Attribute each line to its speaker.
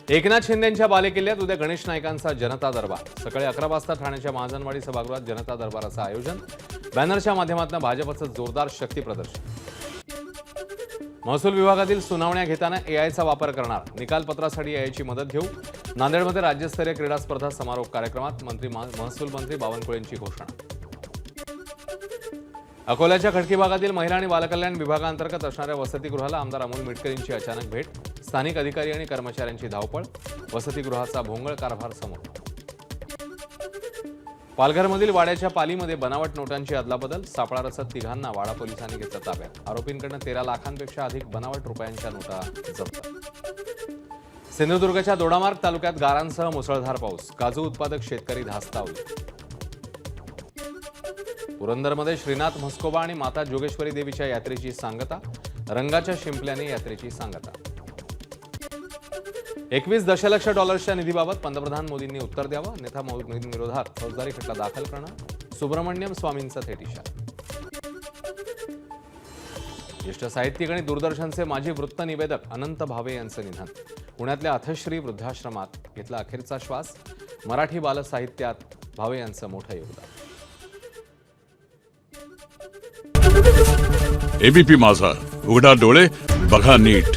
Speaker 1: एकनाथ शिंदेंच्या बालेकिल्ल्यात उद्या गणेश नाईकांचा जनता दरबार। सकाळी 11 वाजता ठाण्याच्या महाजनवाडी सभागृहात जनता दरबाराचं आयोजन। बॅनरच्या माध्यमातून भाजपचं जोरदार शक्ती प्रदर्शन। महसूल विभागातील सुनावण्या घेताना एआयचा वापर करणार, निकालपत्रासाठी एआयची मदत घेऊ। नांदेडमध्ये राज्यस्तरीय क्रीडा स्पर्धा समारोप कार्यक्रमात महसूल मंत्री बावनकुळेंची घोषणा। अकोल्याच्या खडकी भागातील महिला आणि बालकल्याण विभागांतर्गत असणाऱ्या वसतिगृहाला आमदार अमोल मिटकरींची अचानक भेट। स्थानिक अधिकारी आणि कर्मचाऱ्यांची धावपळ, वसतिगृहाचा भोंगळ कारभार समोर। पालघरमधील वाड्याच्या पालीमध्ये बनावट नोटांची अदलाबदल, सापळा रचत तिघांना वाडा पोलिसांनी घेतलं ताब्यात। आरोपींकडून 13 लाखांपेक्षा अधिक बनावट रुपयांच्या नोटा जप्त। सिंधुदुर्गच्या दोडामार्ग तालुक्यात गारांसह मुसळधार पाऊस, काजू उत्पादक शेतकरी धास्तावले। पुरंदरमध्ये श्रीनाथ म्हस्कोबा आणि माता जोगेश्वरी देवीच्या यात्रेची सांगता, रंगाच्या शिंपल्याने यात्रेची सांगता। 21 दशलक्ष डॉलर्सच्या निधीबाबत पंतप्रधान मोदींनी उत्तर द्यावं, अन्यथा मोदींविरोधात फौजदारी खटला दाखल करणार। सुब्रमण्यम स्वामींचा थेट इशारा। ज्येष्ठ साहित्यिक आणि दूरदर्शनचे माजी वृत्तनिवेदक अनंत भावे यांचं निधन। पुण्यातल्या अथश्री वृद्धाश्रमात घेतला अखेरचा श्वास। मराठी बालसाहित्यात भावे यांचं मोठं योगदान।
Speaker 2: एबीपी माझा, उघडा डोळे बघा नीट।